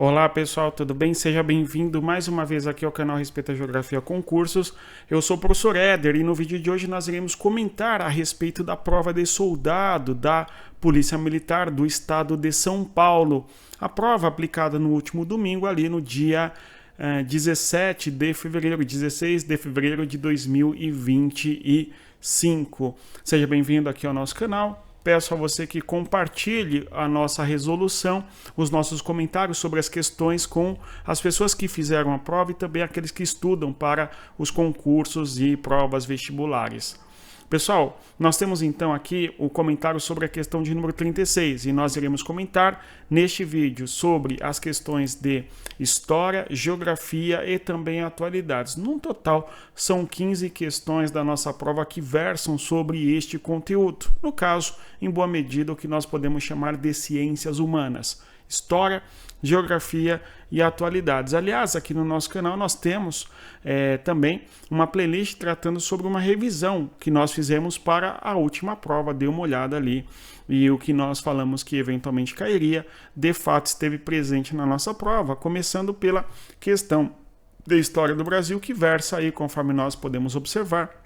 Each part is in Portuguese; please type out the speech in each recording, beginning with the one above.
Olá pessoal, tudo bem? Seja bem-vindo mais uma vez aqui ao canal Respeita a Geografia Concursos. Eu sou o professor Éder e no vídeo de hoje nós iremos comentar a respeito da prova de soldado da Polícia Militar do Estado de São Paulo. A prova aplicada no último domingo, ali no dia 16 de fevereiro de 2025. Seja bem-vindo aqui ao nosso canal. Peço a você que compartilhe a nossa resolução, os nossos comentários sobre as questões com as pessoas que fizeram a prova e também aqueles que estudam para os concursos e provas vestibulares. Pessoal, nós temos então aqui o comentário sobre a questão de número 36 e nós iremos comentar neste vídeo sobre as questões de história, geografia e também atualidades. No total, são 15 questões da nossa prova que versam sobre este conteúdo. No caso, em boa medida, o que nós podemos chamar de ciências humanas. História, geografia e atualidades. Aliás, aqui no nosso canal nós temos também uma playlist tratando sobre uma revisão que nós fizemos para a última prova. Dê uma olhada ali e o que nós falamos que eventualmente cairia, de fato esteve presente na nossa prova, começando pela questão da história do Brasil, que versa aí, conforme nós podemos observar,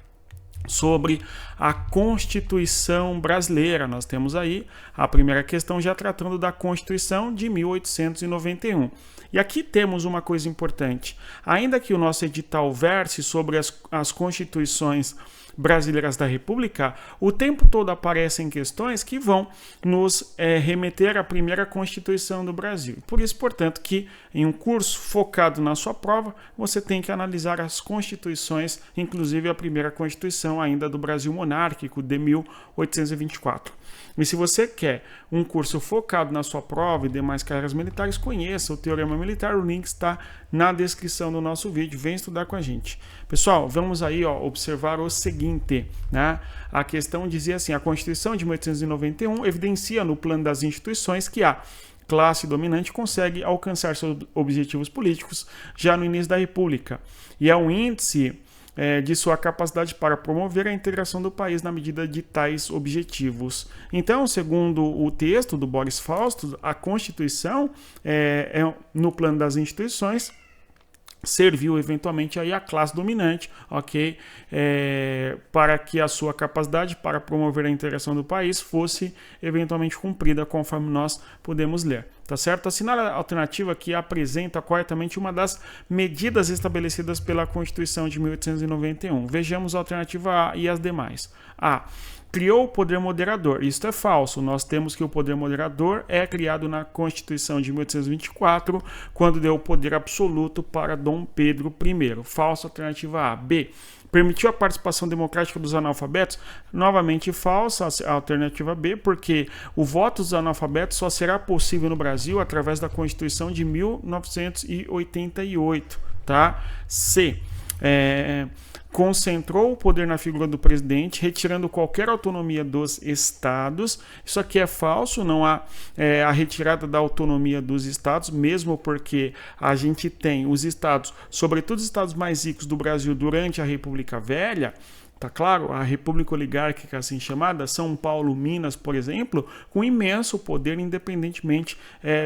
sobre a Constituição brasileira. Nós temos aí a primeira questão já tratando da Constituição de 1891. E aqui temos uma coisa importante. Ainda que o nosso edital verse sobre as constituições brasileiras da República, o tempo todo aparecem questões que vão nos remeter à primeira Constituição do Brasil. Por isso, portanto, que em um curso focado na sua prova, você tem que analisar as constituições, inclusive a primeira Constituição ainda do Brasil monárquico, de 1824. E se você quer um curso focado na sua prova e demais carreiras militares, conheça o Teorema Militar, o link está na descrição do nosso vídeo, vem estudar com a gente. Pessoal, vamos aí observar o seguinte, né? A questão dizia assim: a Constituição de 1891 evidencia no plano das instituições que a classe dominante consegue alcançar seus objetivos políticos já no início da República, e é um índice de sua capacidade para promover a integração do país na medida de tais objetivos. Então, segundo o texto do Boris Fausto, a Constituição, no plano das instituições, serviu eventualmente aí a classe dominante, ok? Para que a sua capacidade para promover a integração do país fosse eventualmente cumprida, conforme nós podemos ler. Tá certo? Assinale a alternativa que apresenta corretamente uma das medidas estabelecidas pela Constituição de 1891. Vejamos a alternativa A e as demais. A. Criou o poder moderador. Isto é falso. Nós temos que o poder moderador é criado na Constituição de 1824, quando deu o poder absoluto para Dom Pedro I. Falso, alternativa A. B. Permitiu a participação democrática dos analfabetos? Novamente falsa, a alternativa B, porque o voto dos analfabetos só será possível no Brasil através da Constituição de 1988. Tá? C. Concentrou o poder na figura do presidente, retirando qualquer autonomia dos estados. Isso aqui é falso, não há a retirada da autonomia dos estados, mesmo porque a gente tem os estados, sobretudo os estados mais ricos do Brasil durante a República Velha. Tá claro? A República Oligárquica, assim chamada, São Paulo, Minas, por exemplo, com imenso poder, independentemente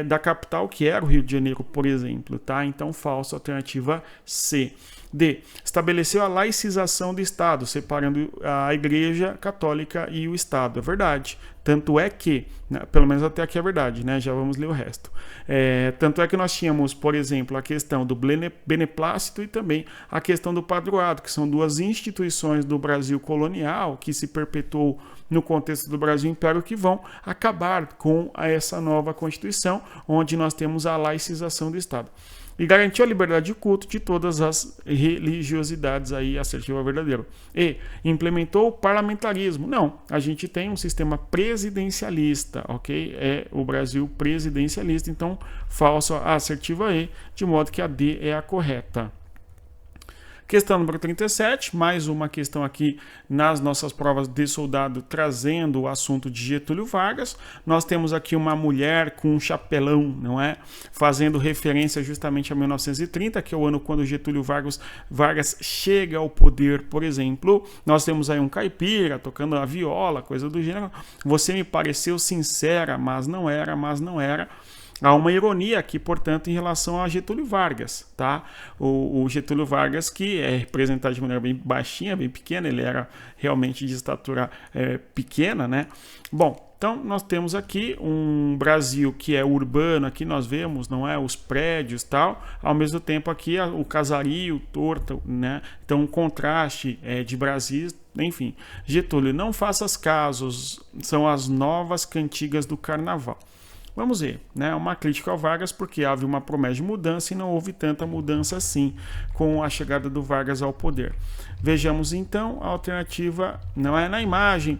da capital, que era o Rio de Janeiro, por exemplo. Tá? Então, falso, alternativa C. D. Estabeleceu a laicização do Estado, separando a Igreja Católica e o Estado. É verdade. Tanto é que, né, pelo menos até aqui é verdade, né? Já vamos ler o resto. Tanto é que nós tínhamos, por exemplo, a questão do beneplácito e também a questão do padroado, que são duas instituições do Brasil colonial que se perpetuou no contexto do Brasil Império, que vão acabar com essa nova Constituição, onde nós temos a laicização do Estado. E garantiu a liberdade de culto de todas as religiosidades, aí assertiva verdadeiro. E implementou o parlamentarismo. Não, a gente tem um sistema presidencialista, ok? É o Brasil presidencialista, então falso a assertiva E, de modo que a D é a correta. Questão número 37, mais uma questão aqui nas nossas provas de soldado, trazendo o assunto de Getúlio Vargas. Nós temos aqui uma mulher com um chapelão, não é? Fazendo referência justamente a 1930, que é o ano quando Getúlio Vargas chega ao poder, por exemplo. Nós temos aí um caipira tocando a viola, coisa do gênero. Você me pareceu sincera, mas não era, mas não era. Há uma ironia aqui, portanto, em relação a Getúlio Vargas, tá? O Getúlio Vargas, que é representado de maneira bem baixinha, bem pequena, ele era realmente de estatura pequena, né? Bom, então nós temos aqui um Brasil que é urbano, aqui nós vemos, não é, os prédios, tal, ao mesmo tempo aqui o casario torto, né? Então um contraste de Brasil, enfim. Getúlio, não faças casos, são as novas cantigas do carnaval. Vamos ver, né? Uma crítica ao Vargas porque havia uma promessa de mudança e não houve tanta mudança assim com a chegada do Vargas ao poder. Vejamos então a alternativa, não é na imagem,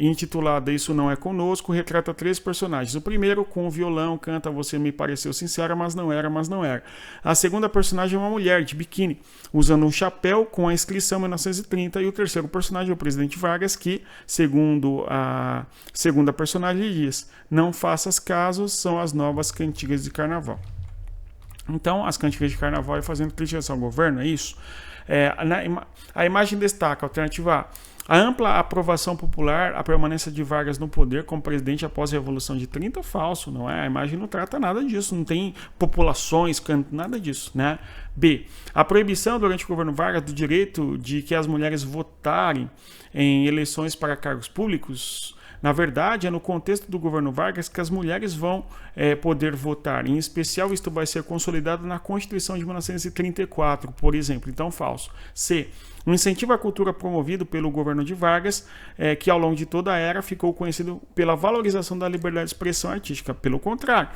intitulada Isso Não É Conosco, retrata 3 personagens. O primeiro, com o violão, canta Você Me Pareceu Sincera, mas não era, mas não era. A segunda personagem é uma mulher de biquíni, usando um chapéu com a inscrição 1930. E o terceiro personagem é o presidente Vargas, que, segundo a segunda personagem, diz: não faças caso, são as novas cantigas de carnaval. Então, as cantigas de carnaval é fazendo crítica ao governo, é isso? A imagem destaca, alternativa A ampla aprovação popular, a permanência de Vargas no poder como presidente após a Revolução de 30, falso, não é? A imagem não trata nada disso, não tem populações, nada disso, né? B, a proibição durante o governo Vargas do direito de que as mulheres votarem em eleições para cargos públicos. Na verdade, é no contexto do governo Vargas que as mulheres vão poder votar. Em especial, isto vai ser consolidado na Constituição de 1934, por exemplo. Então, falso. C. Um incentivo à cultura promovido pelo governo de Vargas, que ao longo de toda a era ficou conhecido pela valorização da liberdade de expressão artística. Pelo contrário,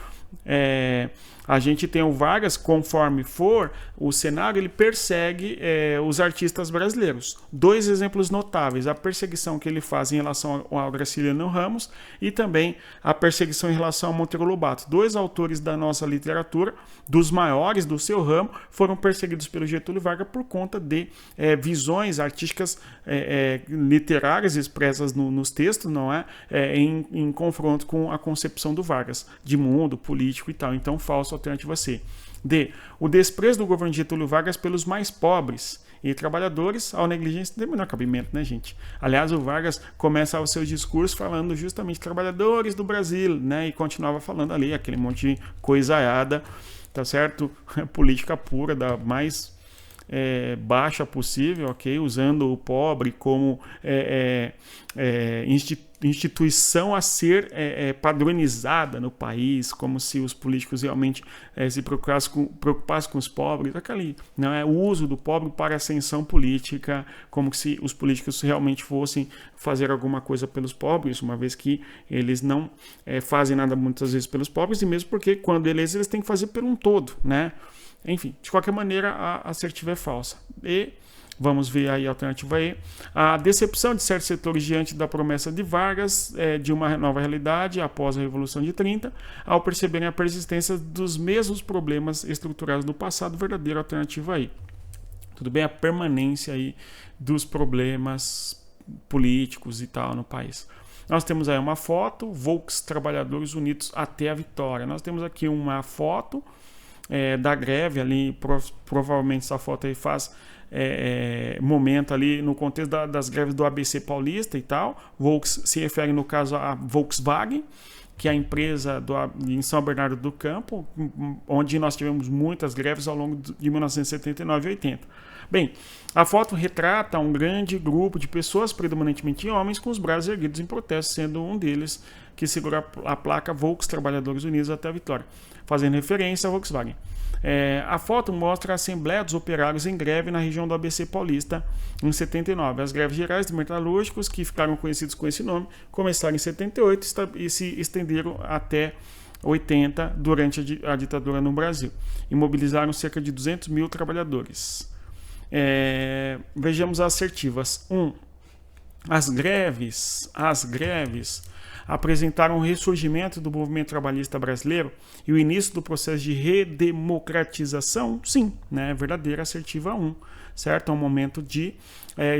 a gente tem o Vargas, conforme for o cenário, ele persegue os artistas brasileiros. 2 exemplos notáveis: a perseguição que ele faz em relação ao Graciliano Ramos e também a perseguição em relação ao Monteiro Lobato. 2 autores da nossa literatura, dos maiores do seu ramo, foram perseguidos pelo Getúlio Vargas por conta de visões artísticas literárias expressas nos textos, não é? Em confronto com a concepção do Vargas, de mundo, político e tal. Então, falso, alternativa C. D. O desprezo do governo de Getúlio Vargas pelos mais pobres e trabalhadores, ao negligência de menor cabimento, né, gente? Aliás, o Vargas começa o seu discurso falando justamente trabalhadores do Brasil, né? E continuava falando ali aquele monte de coisaiada, tá certo? Política pura, da mais baixa possível, ok? Usando o pobre como instituição a ser padronizada no país, como se os políticos realmente se preocupassem com os pobres, aquele, não é, o uso do pobre para ascensão política, como se os políticos realmente fossem fazer alguma coisa pelos pobres, uma vez que eles não fazem nada muitas vezes pelos pobres, e mesmo porque quando eles têm que fazer por um todo, né? Enfim, de qualquer maneira, a assertiva é falsa. E vamos ver aí a alternativa E. A decepção de certos setores diante da promessa de Vargas de uma nova realidade após a Revolução de 30, ao perceberem a persistência dos mesmos problemas estruturados no passado, verdadeira alternativa E. Tudo bem? A permanência aí dos problemas políticos e tal no país. Nós temos aí uma foto, Volks Trabalhadores Unidos até a Vitória. Nós temos aqui uma foto da greve ali, provavelmente essa foto aí faz momento ali no contexto das greves do ABC Paulista e tal. Volks se refere no caso a Volkswagen, que é a empresa em São Bernardo do Campo, onde nós tivemos muitas greves ao longo de 1979 e 80. Bem, a foto retrata um grande grupo de pessoas, predominantemente homens, com os braços erguidos em protesto, sendo um deles que segura a placa Volks Trabalhadores Unidos até a Vitória, fazendo referência a Volkswagen. A foto mostra a Assembleia dos Operários em greve na região do ABC Paulista em 79. As greves gerais de metalúrgicos, que ficaram conhecidos com esse nome, começaram em 78 e se estenderam até 80 durante a ditadura no Brasil. E mobilizaram cerca de 200 mil trabalhadores. Vejamos as assertivas. 1. As greves apresentaram o ressurgimento do movimento trabalhista brasileiro e o início do processo de redemocratização? Sim, né? Verdadeira, assertiva 1. certo? É um momento de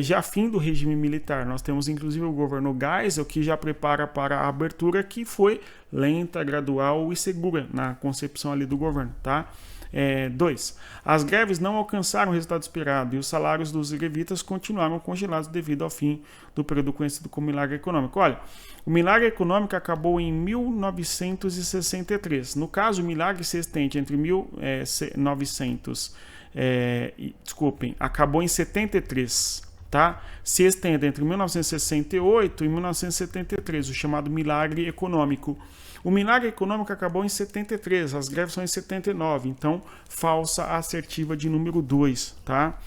já fim do regime militar. Nós temos inclusive o governo Geisel, que já prepara para a abertura, que foi lenta, gradual e segura na concepção ali do governo, tá? 2. As greves não alcançaram o resultado esperado e os salários dos grevistas continuaram congelados devido ao fim do período conhecido como milagre econômico. Olha, o milagre econômico acabou em 1963. No caso, o milagre se estende entre acabou em 73, tá? Se estende entre 1968 e 1973, o chamado milagre econômico. O milagre econômico acabou em 73, as greves são em 79, então falsa assertiva de número 2, tá?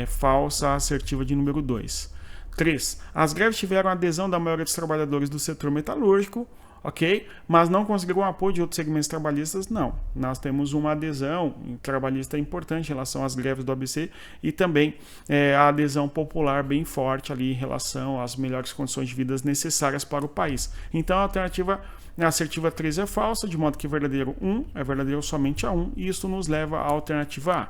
Falsa assertiva de número 2. 3. As greves tiveram adesão da maioria dos trabalhadores do setor metalúrgico, ok? Mas não conseguiram apoio de outros segmentos trabalhistas, não. Nós temos uma adesão trabalhista importante em relação às greves do ABC e também a adesão popular bem forte ali em relação às melhores condições de vida necessárias para o país. Então a alternativa assertiva 3 é falsa, de modo que verdadeiro 1 é verdadeiro somente a 1, e isso nos leva à alternativa A.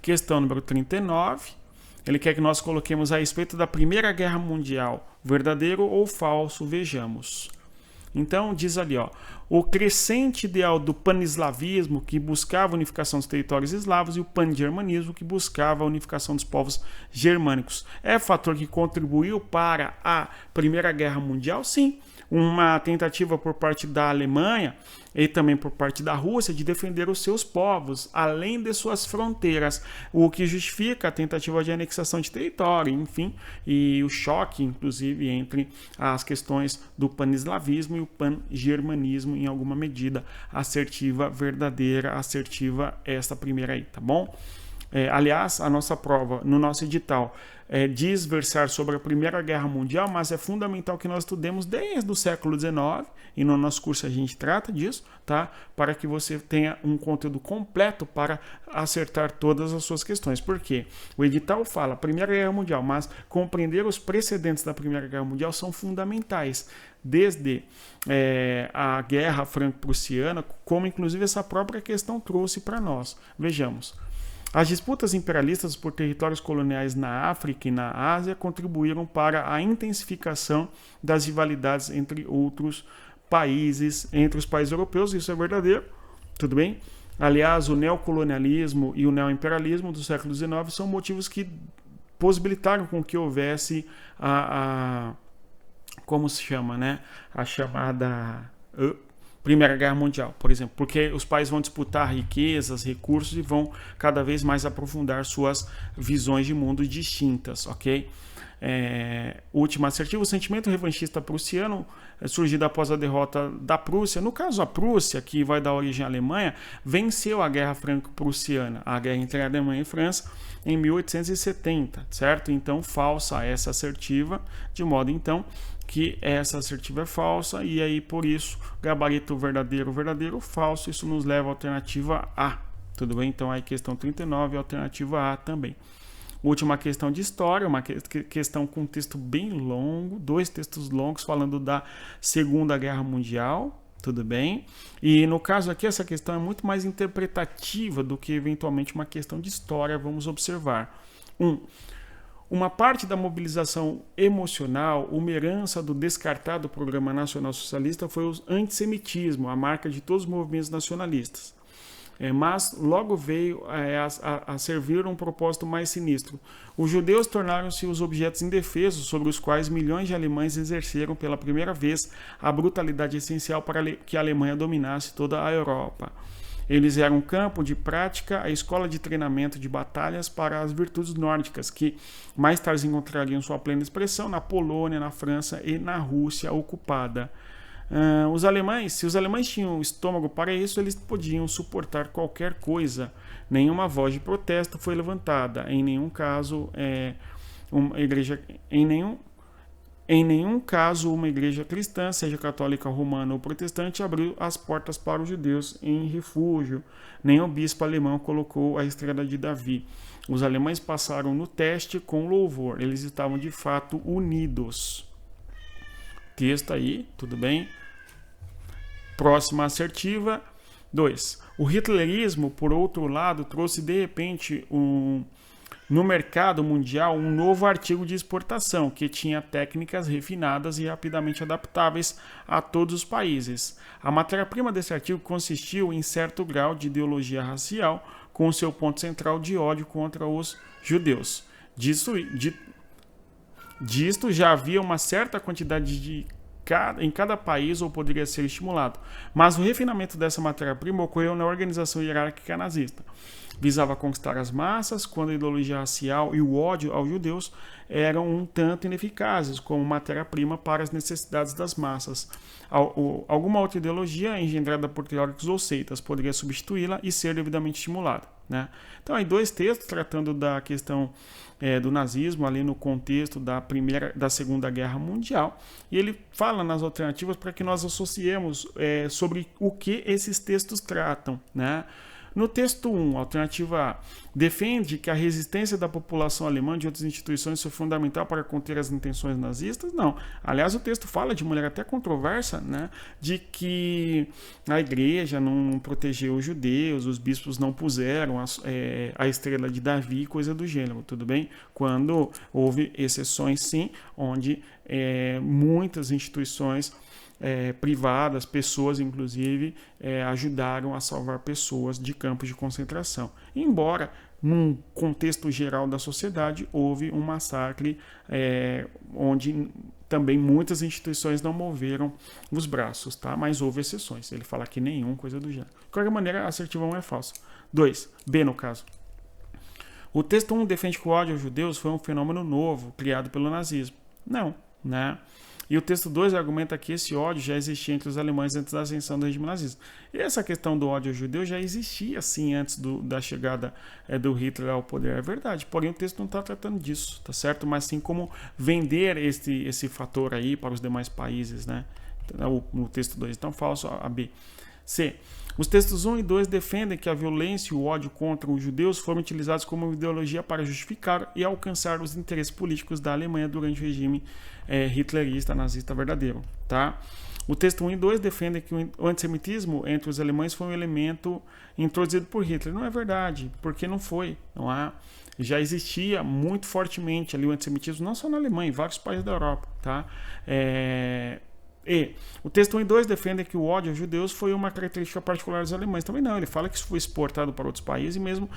Questão número 39. Ele quer que nós coloquemos a respeito da Primeira Guerra Mundial, verdadeiro ou falso, vejamos. Então, diz ali, o crescente ideal do pan-eslavismo, que buscava a unificação dos territórios eslavos, e o pan-germanismo, que buscava a unificação dos povos germânicos. É fator que contribuiu para a Primeira Guerra Mundial? Sim. Uma tentativa por parte da Alemanha e também por parte da Rússia de defender os seus povos, além de suas fronteiras, o que justifica a tentativa de anexação de território, enfim, e o choque, inclusive, entre as questões do pan-eslavismo e o pan-germanismo, em alguma medida, assertiva, verdadeira, assertiva, esta primeira aí, tá bom? Aliás, a nossa prova, no nosso edital, diz versar sobre a Primeira Guerra Mundial, mas é fundamental que nós estudemos desde o século XIX, e no nosso curso a gente trata disso, tá? Para que você tenha um conteúdo completo para acertar todas as suas questões. Por quê? O edital fala Primeira Guerra Mundial, mas compreender os precedentes da Primeira Guerra Mundial são fundamentais, desde a Guerra Franco-Prussiana, como inclusive essa própria questão trouxe para nós. Vejamos. As disputas imperialistas por territórios coloniais na África e na Ásia contribuíram para a intensificação das rivalidades entre outros países, entre os países europeus, isso é verdadeiro, tudo bem? Aliás, o neocolonialismo e o neoimperialismo do século XIX são motivos que possibilitaram com que houvesse como se chama, né? A chamada Primeira Guerra Mundial, por exemplo, porque os países vão disputar riquezas, recursos e vão cada vez mais aprofundar suas visões de mundo distintas, ok? Última assertiva, o sentimento revanchista prussiano, surgido após a derrota da Prússia. No caso, a Prússia, que vai dar origem à Alemanha, venceu a Guerra Franco-Prussiana, a guerra entre a Alemanha e França, em 1870, certo? Então, falsa essa assertiva, de modo, então, que essa assertiva é falsa, e aí, por isso, gabarito verdadeiro, verdadeiro, falso, isso nos leva à alternativa A, tudo bem? Então, aí, questão 39, alternativa A também. Última questão de história, uma questão com um texto bem longo, 2 textos longos falando da Segunda Guerra Mundial, tudo bem? E no caso aqui, essa questão é muito mais interpretativa do que eventualmente uma questão de história, vamos observar. Uma parte da mobilização emocional, uma herança do descartado Programa Nacional Socialista, foi o antissemitismo, a marca de todos os movimentos nacionalistas. Mas logo veio a servir um propósito mais sinistro. Os judeus tornaram-se os objetos indefesos sobre os quais milhões de alemães exerceram pela primeira vez a brutalidade essencial para que a Alemanha dominasse toda a Europa. Eles eram um campo de prática, a escola de treinamento de batalhas para as virtudes nórdicas, que mais tarde encontrariam sua plena expressão na Polônia, na França e na Rússia ocupada. Se os alemães tinham estômago para isso, eles podiam suportar qualquer coisa. Nenhuma voz de protesto foi levantada. Em nenhum caso, uma igreja cristã, seja católica, romana ou protestante, abriu as portas para os judeus em refúgio. Nenhum bispo alemão colocou a estrela de Davi. Os alemães passaram no teste com louvor. Eles estavam de fato unidos. Texto aí, tudo bem? Próxima assertiva. 2. O hitlerismo, por outro lado, trouxe de repente no mercado mundial um novo artigo de exportação que tinha técnicas refinadas e rapidamente adaptáveis a todos os países. A matéria-prima desse artigo consistiu em certo grau de ideologia racial, com seu ponto central de ódio contra os judeus. Disto já havia uma certa quantidade em cada país ou poderia ser estimulado, mas o refinamento dessa matéria-prima ocorreu na organização hierárquica nazista. Visava conquistar as massas, quando a ideologia racial e o ódio aos judeus eram um tanto ineficazes como matéria-prima para as necessidades das massas. Alguma outra ideologia, engendrada por teóricos ou seitas, poderia substituí-la e ser devidamente estimulada, né? Então, aí 2 textos tratando da questão do nazismo, ali no contexto da Segunda Guerra Mundial, e ele fala nas alternativas para que nós associemos sobre o que esses textos tratam, né? No texto 1, alternativa A, defende que a resistência da população alemã de outras instituições foi fundamental para conter as intenções nazistas? Não. Aliás, o texto fala de maneira até controversa, né, de que a igreja não protegeu os judeus, os bispos não puseram a estrela de Davi, coisa do gênero, tudo bem? Quando houve exceções, sim, onde muitas instituições privadas, pessoas inclusive, ajudaram a salvar pessoas de campos de concentração. Embora, num contexto geral da sociedade, houve um massacre onde também muitas instituições não moveram os braços, tá? Mas houve exceções. Ele fala que nenhum, coisa do gênero. De qualquer maneira, a assertiva 1 é falsa. 2. B, no caso. O texto 1 defende que o ódio aos judeus foi um fenômeno novo, criado pelo nazismo. Não, né? E o texto 2 argumenta que esse ódio já existia entre os alemães antes da ascensão do regime nazista. E essa questão do ódio ao judeu já existia, sim, antes da chegada do Hitler ao poder, é verdade. Porém, o texto não está tratando disso, tá certo? Mas sim como vender esse fator aí para os demais países, né? O texto 2. Então, falso a B. C. Os textos 1 e 2 defendem que a violência e o ódio contra os judeus foram utilizados como ideologia para justificar e alcançar os interesses políticos da Alemanha durante o regime hitlerista, nazista verdadeiro. Tá? O texto 1 e 2 defendem que o antissemitismo entre os alemães foi um elemento introduzido por Hitler. Não é verdade, porque não foi. Não é? Já existia muito fortemente ali o antissemitismo, não só na Alemanha, em vários países da Europa. Tá? E o texto 1 e 2 defendem que o ódio aos judeus foi uma característica particular dos alemães. Também não, ele fala que isso foi exportado para outros países e mesmo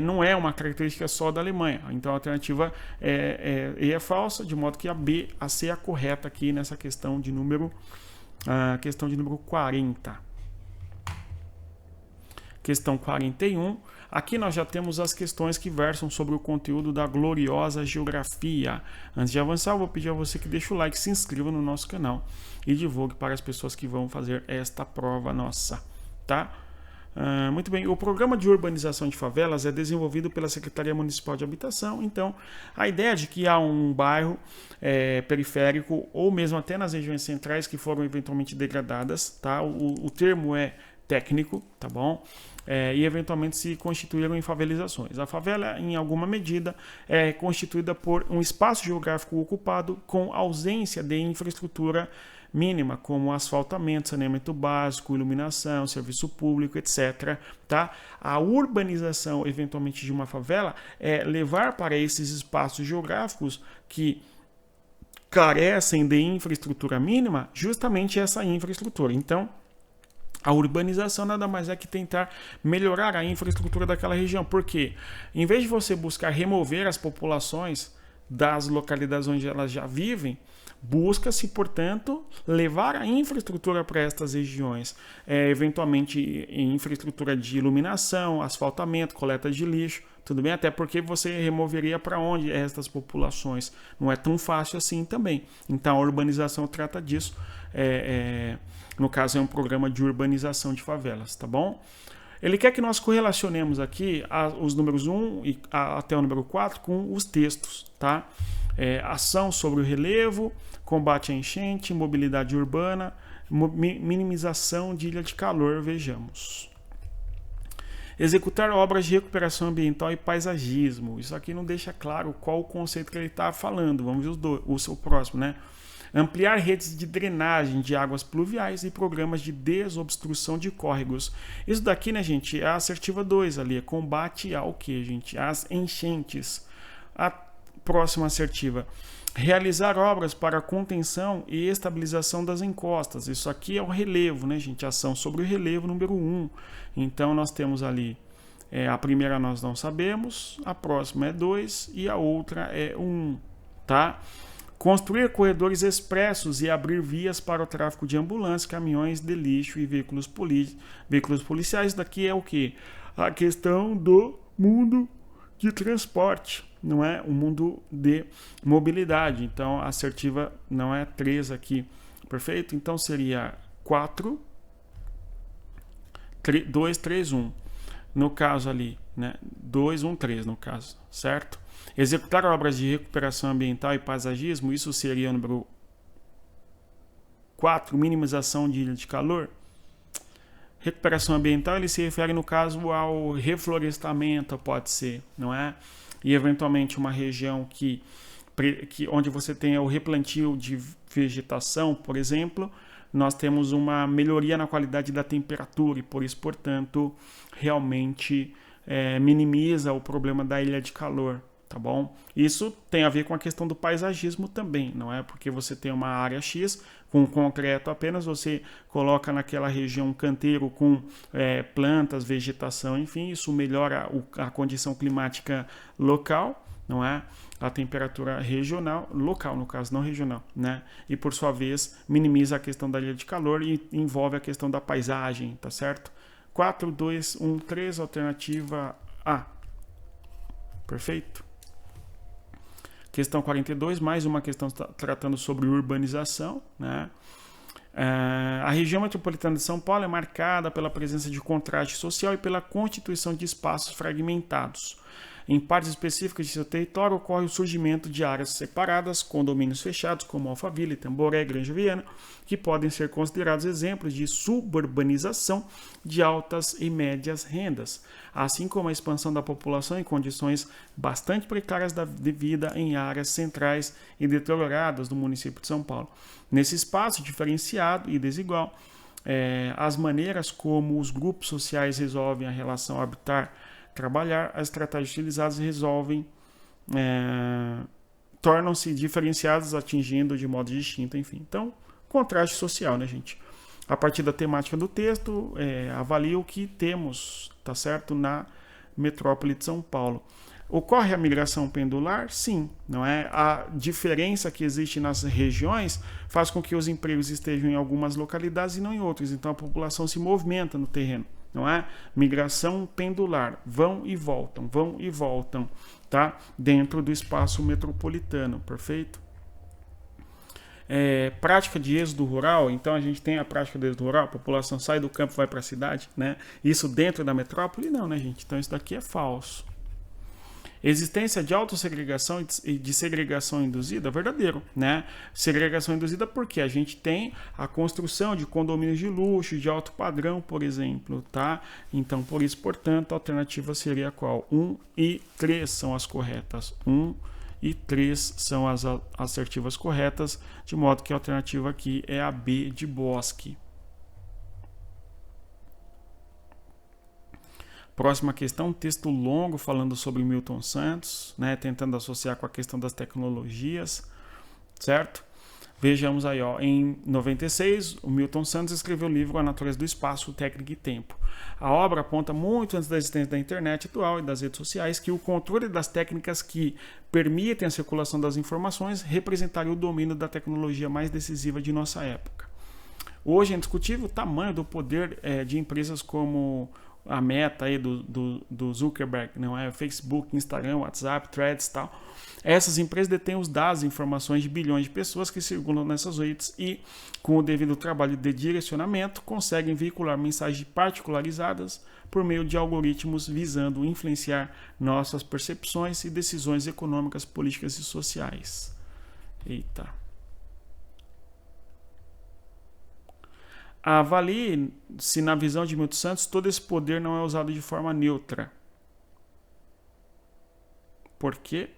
não é uma característica só da Alemanha. Então a alternativa E é falsa, de modo que a C é a correta aqui nessa questão de número 40. Questão 41. Aqui nós já temos as questões que versam sobre o conteúdo da gloriosa geografia. Antes de avançar, eu vou pedir a você que deixe o like, se inscreva no nosso canal e divulgue para as pessoas que vão fazer esta prova nossa, tá? Muito bem, o programa de urbanização de favelas é desenvolvido pela Secretaria Municipal de Habitação. Então, a ideia de que há um bairro periférico ou mesmo até nas regiões centrais que foram eventualmente degradadas, tá? O termo é técnico, tá bom? E eventualmente se constituíram em favelizações. A favela, em alguma medida, é constituída por um espaço geográfico ocupado com ausência de infraestrutura mínima, como asfaltamento, saneamento básico, iluminação, serviço público, etc. Tá? A urbanização, eventualmente, de uma favela é levar para esses espaços geográficos que carecem de infraestrutura mínima, justamente essa infraestrutura. Então, a urbanização nada mais é que tentar melhorar a infraestrutura daquela região, porque em vez de você buscar remover as populações das localidades onde elas já vivem, busca-se, portanto, levar a infraestrutura para estas regiões, eventualmente infraestrutura de iluminação, asfaltamento, coleta de lixo, tudo bem? Até porque você removeria para onde estas populações? Não é tão fácil assim também. Então a urbanização trata disso. No caso, é um programa de urbanização de favelas, tá bom? Ele quer que nós correlacionemos aqui os números 1 até o número 4 com os textos, tá? Ação sobre o relevo, combate à enchente, mobilidade urbana, minimização de ilha de calor, vejamos. Executar obras de recuperação ambiental e paisagismo. Isso aqui não deixa claro qual o conceito que ele está falando. Vamos ver o próximo, né? Ampliar redes de drenagem de águas pluviais e programas de desobstrução de córregos. Isso daqui, né, gente, é a assertiva 2 ali, é combate ao que, gente? As enchentes. A próxima assertiva: realizar obras para contenção e estabilização das encostas. Isso aqui é o relevo, né, gente? Ação sobre o relevo número 1. Então, nós temos ali, a primeira nós não sabemos, a próxima é 2 e a outra é 1, tá? Construir corredores expressos e abrir vias para o tráfego de ambulâncias, caminhões de lixo e veículos policiais. Isso daqui é o quê? A questão do mundo de transporte, não é? O mundo de mobilidade. Então, a assertiva não é 3 aqui, perfeito? Então, seria 4, 2, 3, 1. No caso ali, né? 2, 1, 3 no caso, certo? Executar obras de recuperação ambiental e paisagismo, isso seria o número 4, minimização de ilha de calor. Recuperação ambiental, ele se refere, no caso, ao reflorestamento, pode ser, não é? E, eventualmente, uma região onde você tenha o replantio de vegetação, por exemplo, nós temos uma melhoria na qualidade da temperatura e, por isso, portanto, realmente minimiza o problema da ilha de calor. Tá bom? Isso tem a ver com a questão do paisagismo também, não é? Porque você tem uma área X com concreto apenas, você coloca naquela região um canteiro com plantas, vegetação, enfim, isso melhora a condição climática local, não é? A temperatura regional, local no caso, não regional, né? E por sua vez minimiza a questão da ilha de calor e envolve a questão da paisagem, tá certo? 4, 2, 1, 3, alternativa A. Perfeito? Questão 42, mais uma questão tratando sobre urbanização, né? A região metropolitana de São Paulo é marcada pela presença de contraste social e pela constituição de espaços fragmentados. Em partes específicas de seu território ocorre o surgimento de áreas separadas, condomínios fechados como Alphaville, Tamboré e Granja Viana, que podem ser considerados exemplos de suburbanização de altas e médias rendas, assim como a expansão da população em condições bastante precárias de vida em áreas centrais e deterioradas do município de São Paulo. Nesse espaço diferenciado e desigual, as maneiras como os grupos sociais resolvem a relação habitar-trabalhar, as estratégias utilizadas tornam-se diferenciadas, atingindo de modo distinto, enfim. Então, contraste social, né, gente? A partir da temática do texto, avalia o que temos, tá certo, na metrópole de São Paulo. Ocorre a migração pendular? Sim, não é? A diferença que existe nas regiões faz com que os empregos estejam em algumas localidades e não em outras. Então, a população se movimenta no terreno, não é? Migração pendular, vão e voltam, tá? Dentro do espaço metropolitano, perfeito? Prática de êxodo rural, então a gente tem a prática do êxodo rural, a população sai do campo e vai para a cidade, né? Isso dentro da metrópole? Não, né, gente? Então isso daqui é falso. Existência de autossegregação e de segregação induzida, verdadeiro, né? Segregação induzida porque a gente tem a construção de condomínios de luxo, de alto padrão, por exemplo, tá? Então, por isso, portanto, a alternativa seria qual? 1 e 3 são as corretas. 1 e 3 são as assertivas corretas, de modo que a alternativa aqui é a B de Bosque. Próxima questão, texto longo falando sobre Milton Santos, né, tentando associar com a questão das tecnologias, certo? Vejamos aí, ó, em 96, o Milton Santos escreveu o livro A Natureza do Espaço, Técnica e Tempo. A obra aponta muito antes da existência da internet atual e das redes sociais que o controle das técnicas que permitem a circulação das informações representaria o domínio da tecnologia mais decisiva de nossa época. Hoje é indiscutível o tamanho do poder de empresas como a Meta aí do Zuckerberg, não é? Facebook, Instagram, WhatsApp, Threads e tal. Essas empresas detêm os dados e informações de bilhões de pessoas que circulam nessas redes e, com o devido trabalho de direcionamento, conseguem veicular mensagens particularizadas por meio de algoritmos visando influenciar nossas percepções e decisões econômicas, políticas e sociais. Eita. Avalie se, na visão de Milton Santos, todo esse poder não é usado de forma neutra. Por quê?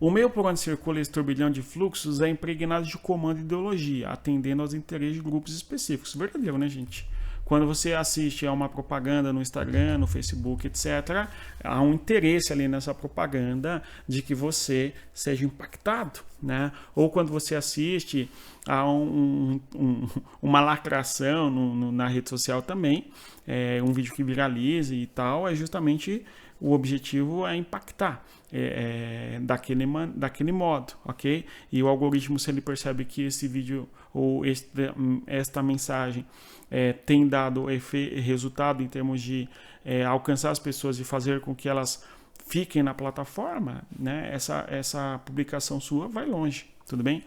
O meio por onde circula esse turbilhão de fluxos é impregnado de comando e ideologia, atendendo aos interesses de grupos específicos. Verdadeiro, né, gente? Quando você assiste a uma propaganda no Instagram, no Facebook, etc., há um interesse ali nessa propaganda de que você seja impactado, né? Ou quando você assiste a uma lacração na rede social também, um vídeo que viralize e tal, é justamente o objetivo é impactar daquele modo, ok? E o algoritmo, se ele percebe que esse vídeo ou esta mensagem tem dado resultado em termos de alcançar as pessoas e fazer com que elas fiquem na plataforma, né? Essa publicação sua vai longe, tudo bem?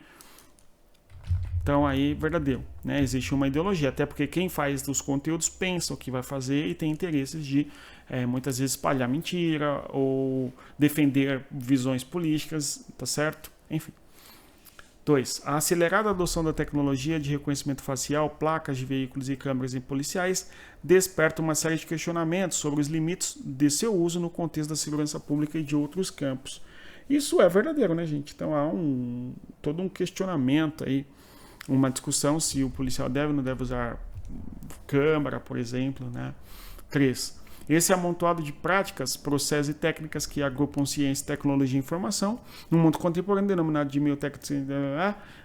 Então aí, verdadeiro, né? Existe uma ideologia, até porque quem faz os conteúdos pensa o que vai fazer e tem interesses de muitas vezes espalhar mentira ou defender visões políticas, tá certo? Enfim. 2. A acelerada adoção da tecnologia de reconhecimento facial, placas de veículos e câmeras em policiais desperta uma série de questionamentos sobre os limites de seu uso no contexto da segurança pública e de outros campos. Isso é verdadeiro, né, gente? Então há todo um questionamento aí, uma discussão se o policial deve ou não deve usar câmera, por exemplo, né? 3. Esse amontoado de práticas, processos e técnicas que agrupam ciência, tecnologia e informação no mundo contemporâneo, denominado de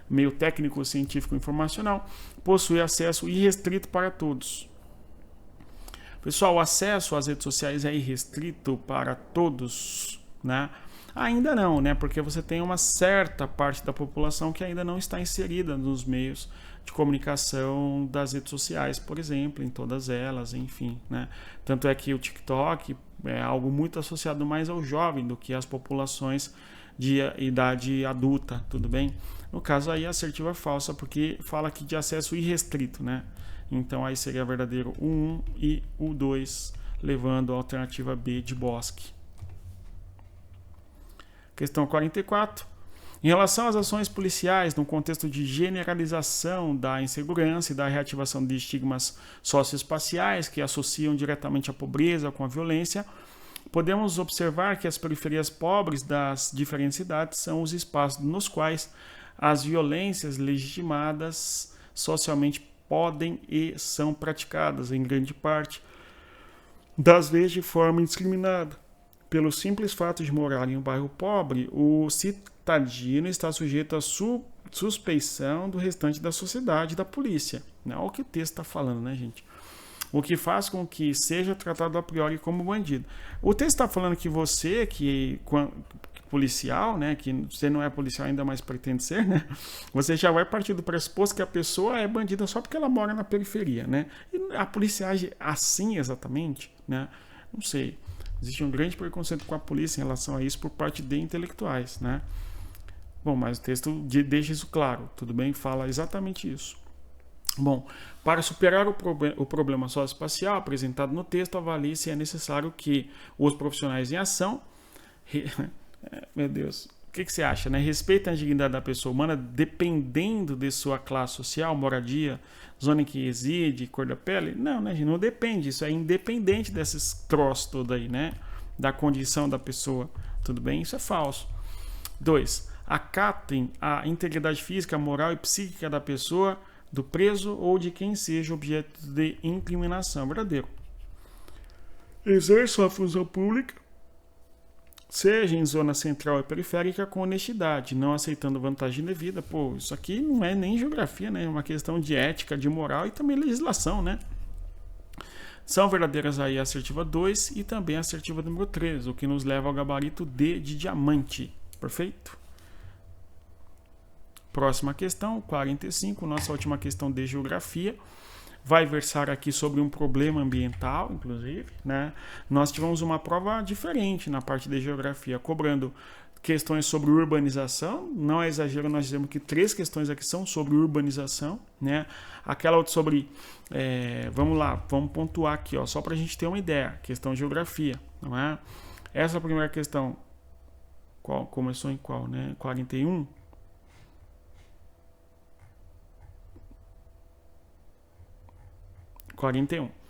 meio técnico científico informacional, possui acesso irrestrito para todos. Pessoal, o acesso às redes sociais é irrestrito para todos, né? Ainda não, né? Porque você tem uma certa parte da população que ainda não está inserida nos meios de comunicação das redes sociais, por exemplo, em todas elas, enfim, né? Tanto é que o TikTok é algo muito associado mais ao jovem do que às populações de idade adulta, tudo bem? No caso aí, a assertiva é falsa, porque fala aqui de acesso irrestrito, né? Então aí seria verdadeiro o 1 e o 2, levando a alternativa B de Bosque. Questão 44. Em relação às ações policiais no contexto de generalização da insegurança e da reativação de estigmas socioespaciais que associam diretamente a pobreza com a violência, podemos observar que as periferias pobres das diferentes cidades são os espaços nos quais as violências legitimadas socialmente podem e são praticadas, em grande parte, das vezes de forma indiscriminada. Pelo simples fato de morar em um bairro pobre, o citadino está sujeito à suspeição do restante da sociedade e da polícia. Não é o que o texto está falando, né, gente? O que faz com que seja tratado a priori como bandido. O texto está falando que você, que policial, né, que você não é policial, ainda mais pretende ser, né? Você já vai partir do pressuposto que a pessoa é bandida só porque ela mora na periferia, né? E a polícia age assim exatamente, né? Não sei. Existe um grande preconceito com a polícia em relação a isso por parte de intelectuais, né? Bom, mas o texto deixa isso claro, tudo bem? Fala exatamente isso. Bom, para superar o problema socioespacial apresentado no texto, avalie se é necessário que os profissionais em ação... Meu Deus, o que você acha, né? Respeitem a dignidade da pessoa humana dependendo de sua classe social, moradia, zona em que reside, cor da pele? Não, né, gente? Não depende. Isso é independente desses troços todos aí, né? Da condição da pessoa. Tudo bem? Isso é falso. 2. Acatem a integridade física, moral e psíquica da pessoa, do preso ou de quem seja objeto de incriminação. Verdadeiro. Exerçam a função pública, seja em zona central e periférica, com honestidade, não aceitando vantagem devida. Pô, isso aqui não é nem geografia, né? É uma questão de ética, de moral e também legislação, né? São verdadeiras aí a assertiva 2 e também a assertiva número 3, o que nos leva ao gabarito D de diamante. Perfeito? Próxima questão, 45, nossa última questão de geografia. Vai versar aqui sobre um problema ambiental, inclusive, né? Nós tivemos uma prova diferente na parte de geografia, cobrando questões sobre urbanização. Não é exagero, nós dizemos que 3 questões aqui são sobre urbanização, né? Aquela outra sobre... vamos lá, vamos pontuar aqui, ó, só para a gente ter uma ideia. Questão de geografia, não é? Essa primeira questão, começou em qual, né? 41?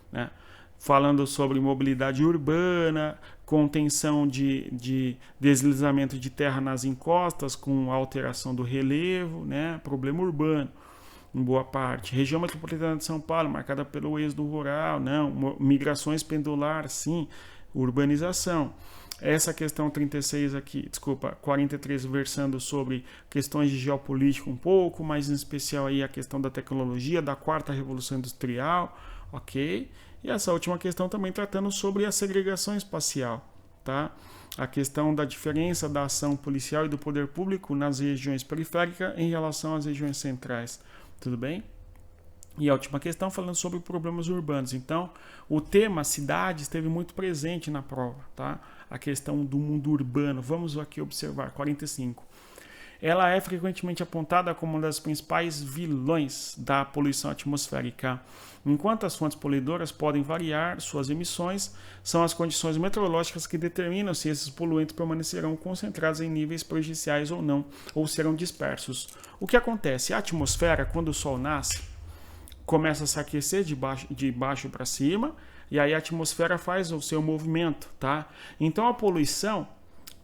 Né? Falando sobre mobilidade urbana, contenção de deslizamento de terra nas encostas, com alteração do relevo, né? Problema urbano, em boa parte. Região metropolitana de São Paulo, marcada pelo êxodo rural, não. Migrações pendular, sim. Urbanização. Essa questão 36 aqui, 43, versando sobre questões de geopolítica um pouco, mas em especial aí a questão da tecnologia, da quarta revolução industrial, ok? E essa última questão também tratando sobre a segregação espacial, tá? A questão da diferença da ação policial e do poder público nas regiões periféricas em relação às regiões centrais, tudo bem? E a última questão falando sobre problemas urbanos. Então, o tema cidade esteve muito presente na prova, tá? A questão do mundo urbano. Vamos aqui observar, 45. Ela é frequentemente apontada como uma das principais vilões da poluição atmosférica. Enquanto as fontes poluidoras podem variar suas emissões, são as condições meteorológicas que determinam se esses poluentes permanecerão concentrados em níveis prejudiciais ou não, ou serão dispersos. O que acontece? A atmosfera, quando o Sol nasce, começa a se aquecer de baixo para cima, e aí a atmosfera faz o seu movimento, tá? Então a poluição,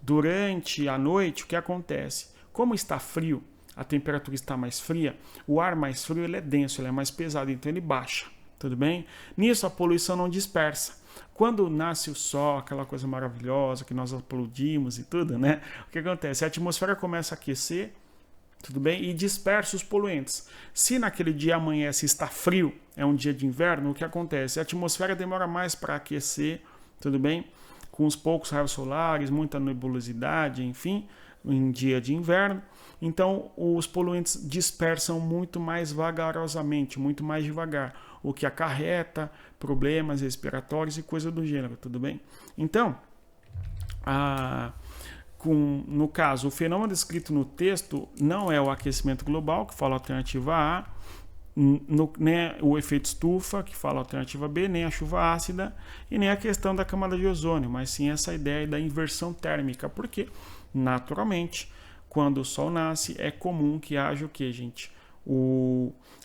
durante a noite, o que acontece? Como está frio, a temperatura está mais fria, o ar mais frio ele é denso, ele é mais pesado, então ele baixa, tudo bem? Nisso a poluição não dispersa. Quando nasce o sol, aquela coisa maravilhosa que nós aplaudimos e tudo, né? O que acontece? A atmosfera começa a aquecer, tudo bem? E dispersa os poluentes. Se naquele dia amanhece e está frio, é um dia de inverno, o que acontece? A atmosfera demora mais para aquecer, tudo bem? Com os poucos raios solares, muita nebulosidade, enfim, em dia de inverno. Então, os poluentes dispersam muito mais vagarosamente, muito mais devagar, o que acarreta problemas respiratórios e coisa do gênero, tudo bem? Então, no caso, o fenômeno descrito no texto não é o aquecimento global, que fala a alternativa A, nem o efeito estufa, que fala a alternativa B, nem a chuva ácida e nem a questão da camada de ozônio, mas sim essa ideia da inversão térmica, porque, naturalmente, quando o Sol nasce, é comum que haja o que, gente?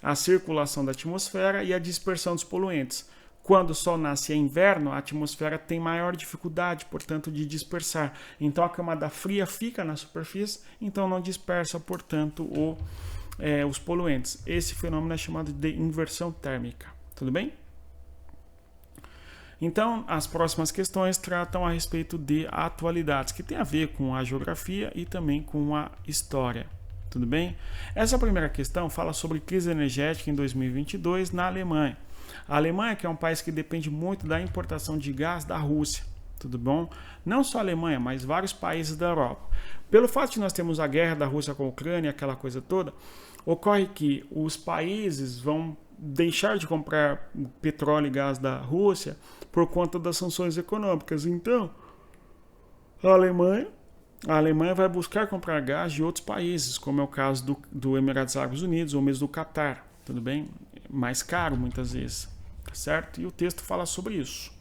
A circulação da atmosfera e a dispersão dos poluentes. Quando o Sol nasce e é inverno, a atmosfera tem maior dificuldade, portanto, de dispersar. Então, a camada fria fica na superfície, então não dispersa, portanto, os poluentes. Esse fenômeno é chamado de inversão térmica. Tudo bem? Então, as próximas questões tratam a respeito de atualidades, que tem a ver com a geografia e também com a história. Tudo bem? Essa primeira questão fala sobre crise energética em 2022 na Alemanha. A Alemanha, que é um país que depende muito da importação de gás da Rússia, tudo bom? Não só a Alemanha, mas vários países da Europa. Pelo fato de nós termos a guerra da Rússia com a Ucrânia, aquela coisa toda, ocorre que os países vão deixar de comprar petróleo e gás da Rússia por conta das sanções econômicas. Então, a Alemanha vai buscar comprar gás de outros países, como é o caso do Emirados Árabes Unidos ou mesmo do Catar, tudo bem? Mais caro muitas vezes, tá certo? E o texto fala sobre isso.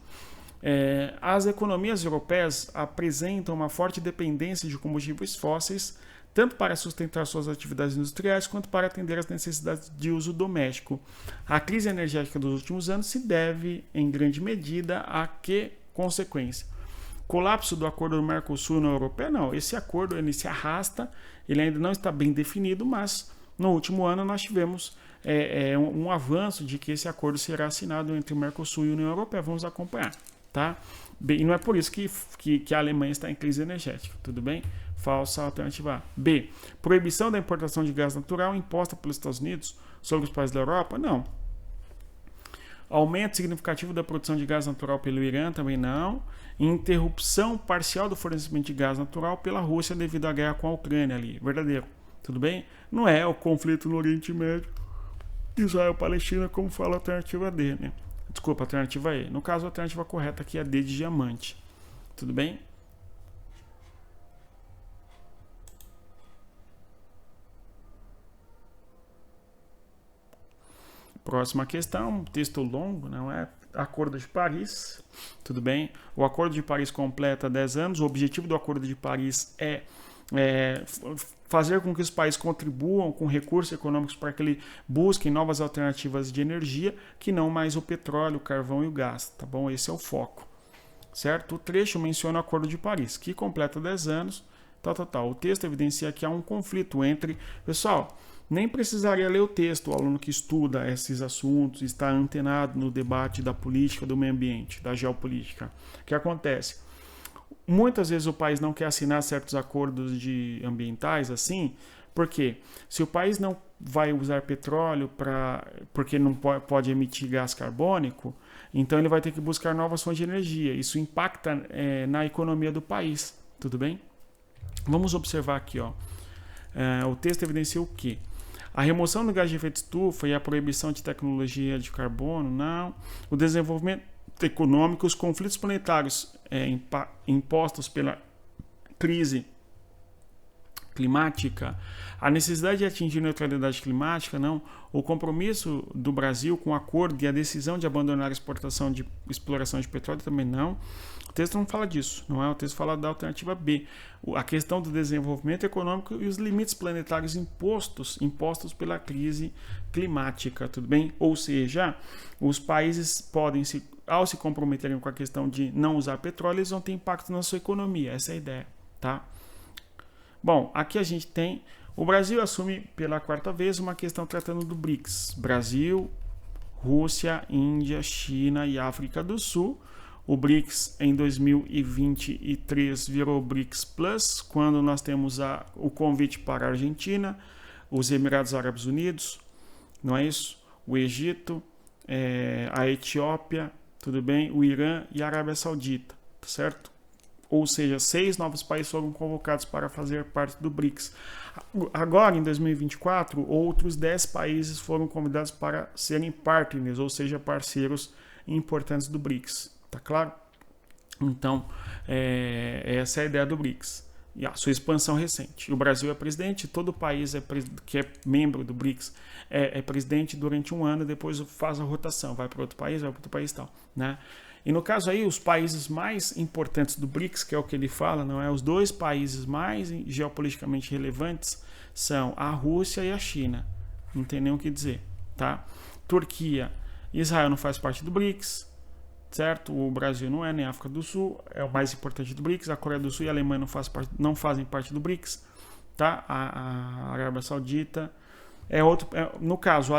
As economias europeias apresentam uma forte dependência de combustíveis fósseis, tanto para sustentar suas atividades industriais quanto para atender às necessidades de uso doméstico. A crise energética dos últimos anos se deve, em grande medida, a que consequência? Colapso do acordo do Mercosul e União Europeia? Não, esse acordo ele se arrasta, ele ainda não está bem definido, mas no último ano nós tivemos um avanço de que esse acordo será assinado entre o Mercosul e a União Europeia. Vamos acompanhar, tá? E não é por isso que a Alemanha está em crise energética, tudo bem? Falsa alternativa A. B. Proibição da importação de gás natural imposta pelos Estados Unidos sobre os países da Europa? Não. Aumento significativo da produção de gás natural pelo Irã? Também não. Interrupção parcial do fornecimento de gás natural pela Rússia devido à guerra com a Ucrânia ali. Verdadeiro. Tudo bem? Não é o conflito no Oriente Médio, Israel-Palestina, como fala a alternativa D, né? Desculpa, a alternativa E. No caso, a alternativa correta aqui é D de diamante. Tudo bem? Próxima questão, texto longo, não é? Acordo de Paris, tudo bem? O Acordo de Paris completa 10 anos. O objetivo do Acordo de Paris é fazer com que os países contribuam com recursos econômicos para que eles busquem novas alternativas de energia, que não mais o petróleo, o carvão e o gás, tá bom? Esse é o foco. certo? O trecho menciona o Acordo de Paris, que completa 10 anos, tal. O texto evidencia que há um conflito entre... Pessoal, nem precisaria ler o texto, o aluno que estuda esses assuntos, está antenado no debate da política, do meio ambiente, da geopolítica. O que acontece? Muitas vezes o país não quer assinar certos acordos ambientais assim, porque se o país não vai usar petróleo porque não pode emitir gás carbônico, então ele vai ter que buscar novas fontes de energia. Isso impacta na economia do país, tudo bem? Vamos observar aqui, ó. O texto evidencia o quê? A remoção do gás de efeito estufa e a proibição de tecnologia de carbono, não. O desenvolvimento econômico, os conflitos planetários impostos pela crise climática, a necessidade de atingir neutralidade climática, não. O compromisso do Brasil com o acordo e a decisão de abandonar a exportação de exploração de petróleo também não. O texto não fala disso, não é? O texto fala da alternativa B, a questão do desenvolvimento econômico e os limites planetários impostos pela crise climática, tudo bem? Ou seja, os países podem ao se comprometerem com a questão de não usar petróleo, eles vão ter impacto na sua economia, essa é a ideia, tá? Bom, aqui a gente tem, o Brasil assume pela 4ª vez uma questão tratando do BRICS, Brasil, Rússia, Índia, China e África do Sul. O BRICS em 2023 virou BRICS Plus, quando nós temos o convite para a Argentina, os Emirados Árabes Unidos, não é isso? O Egito, a Etiópia, tudo bem? O Irã e a Arábia Saudita, certo? Ou seja, 6 novos países foram convocados para fazer parte do BRICS. Agora, em 2024, outros 10 países foram convidados para serem partners, ou seja, parceiros importantes do BRICS. Tá claro? Então, essa é a ideia do BRICS. E a sua expansão recente. O Brasil é presidente, todo país que é membro do BRICS é presidente durante um ano, depois faz a rotação, vai para outro país e tal, né? E no caso aí, os países mais importantes do BRICS, que é o que ele fala, não é? Os 2 países mais geopoliticamente relevantes são a Rússia e a China. Não tem nem o que dizer, tá? Turquia e Israel não faz parte do BRICS, certo? O Brasil não é, nem a África do Sul, é o mais importante do BRICS. A Coreia do Sul e a Alemanha não fazem parte do BRICS, tá? A Arábia Saudita no caso, a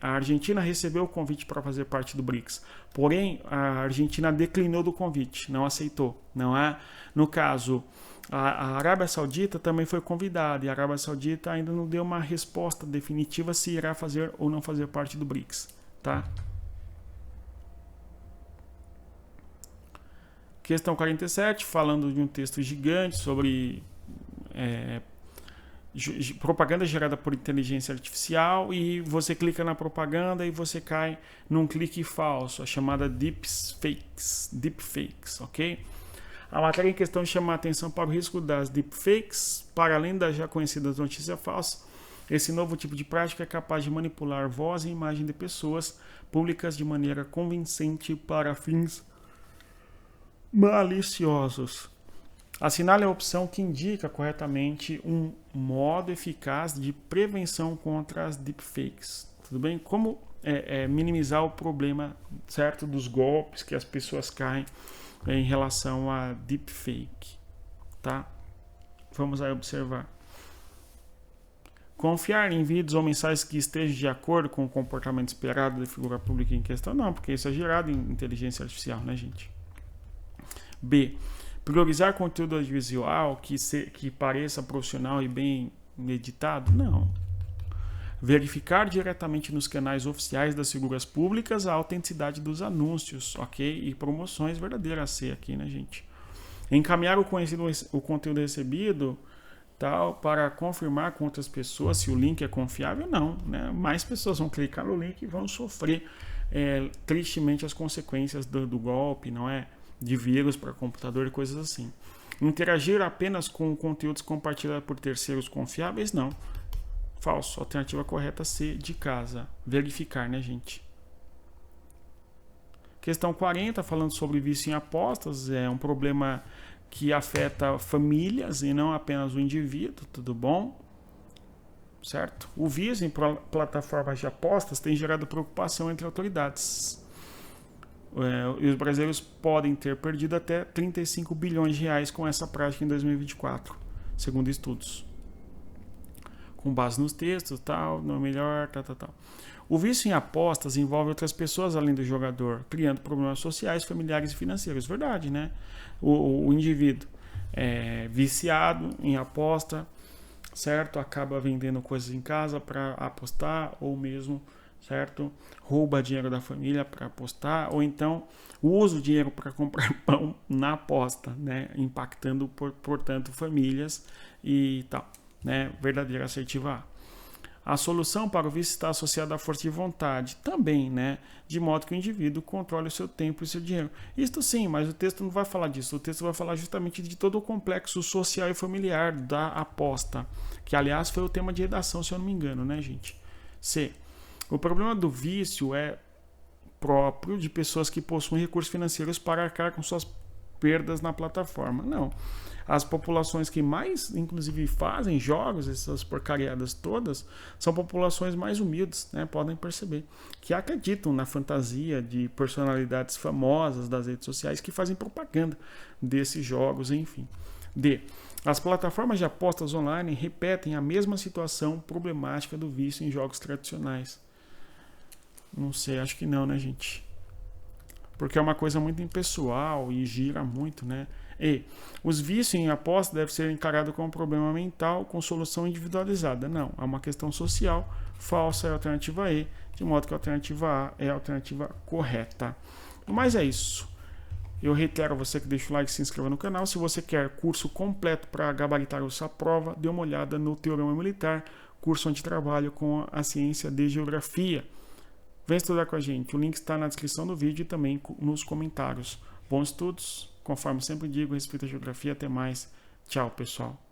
Argentina recebeu o convite para fazer parte do BRICS, porém a Argentina declinou do convite, não aceitou, não é? No caso, a Arábia Saudita também foi convidada e a Arábia Saudita ainda não deu uma resposta definitiva se irá fazer ou não fazer parte do BRICS, tá? Questão 47, falando de um texto gigante sobre propaganda gerada por inteligência artificial, e você clica na propaganda e você cai num clique falso, a chamada deepfakes, ok? A matéria em questão chama a atenção para o risco das deepfakes. Para além das já conhecidas notícias falsas, esse novo tipo de prática é capaz de manipular voz e imagem de pessoas públicas de maneira convincente para fins maliciosos. Assinale a opção que indica corretamente um modo eficaz de prevenção contra as deepfakes. Tudo bem? Como minimizar o problema, certo, dos golpes que as pessoas caem em relação a deepfake, tá? Vamos aí observar. Confiar em vídeos ou mensagens que estejam de acordo com o comportamento esperado da figura pública em questão, não, porque isso é gerado em inteligência artificial, né, gente? B. Priorizar conteúdo audiovisual que pareça profissional e bem editado? Não. Verificar diretamente nos canais oficiais das figuras públicas a autenticidade dos anúncios, ok? E promoções verdadeiras a ser aqui, né, gente? Encaminhar o conteúdo recebido tal, para confirmar com outras pessoas se o link é confiável? Não, né? Mais pessoas vão clicar no link e vão sofrer tristemente as consequências do golpe, não é? De vírus para computador e coisas assim. Interagir apenas com conteúdos compartilhados por terceiros confiáveis? Não. Falso. Alternativa correta C, de casa. Verificar, né, gente? Questão 40, falando sobre vício em apostas. É um problema que afeta famílias e não apenas o indivíduo, tudo bom? Certo? O vício em plataformas de apostas tem gerado preocupação entre autoridades. E os brasileiros podem ter perdido até 35 bilhões de reais com essa prática em 2024, segundo estudos. Com base nos textos, tal, não é melhor, tal. O vício em apostas envolve outras pessoas além do jogador, criando problemas sociais, familiares e financeiros. Verdade, né? O indivíduo é viciado em aposta, certo? Acaba vendendo coisas em casa para apostar, ou mesmo, certo? Rouba dinheiro da família para apostar, ou então usa o dinheiro para comprar pão na aposta, né? Impactando, portanto, famílias e tal, né? Verdadeira assertiva A. A solução para o vício está associada à força de vontade também, né? De modo que o indivíduo controle o seu tempo e o seu dinheiro. Isto sim, mas o texto não vai falar disso. O texto vai falar justamente de todo o complexo social e familiar da aposta, que aliás foi o tema de redação, se eu não me engano, né, gente? C. O problema do vício é próprio de pessoas que possuem recursos financeiros para arcar com suas perdas na plataforma. Não. As populações que mais, inclusive, fazem jogos, essas porcariadas todas, são populações mais humildes, né? Podem perceber, que acreditam na fantasia de personalidades famosas das redes sociais que fazem propaganda desses jogos, enfim. D. As plataformas de apostas online repetem a mesma situação problemática do vício em jogos tradicionais. Não sei, acho que não, né, gente? Porque é uma coisa muito impessoal e gira muito, né? E os vícios em aposta devem ser encarados como um problema mental com solução individualizada. Não, é uma questão social. Falsa é a alternativa E, de modo que a alternativa A é a alternativa correta. Mas é isso. Eu reitero a você que deixa o like e se inscreva no canal. Se você quer curso completo para gabaritar a sua prova, dê uma olhada no Teorema Militar, curso onde trabalho com a ciência de geografia. Vem estudar com a gente. O link está na descrição do vídeo e também nos comentários. Bons estudos. Conforme sempre digo, respeito a geografia. Até mais. Tchau, pessoal.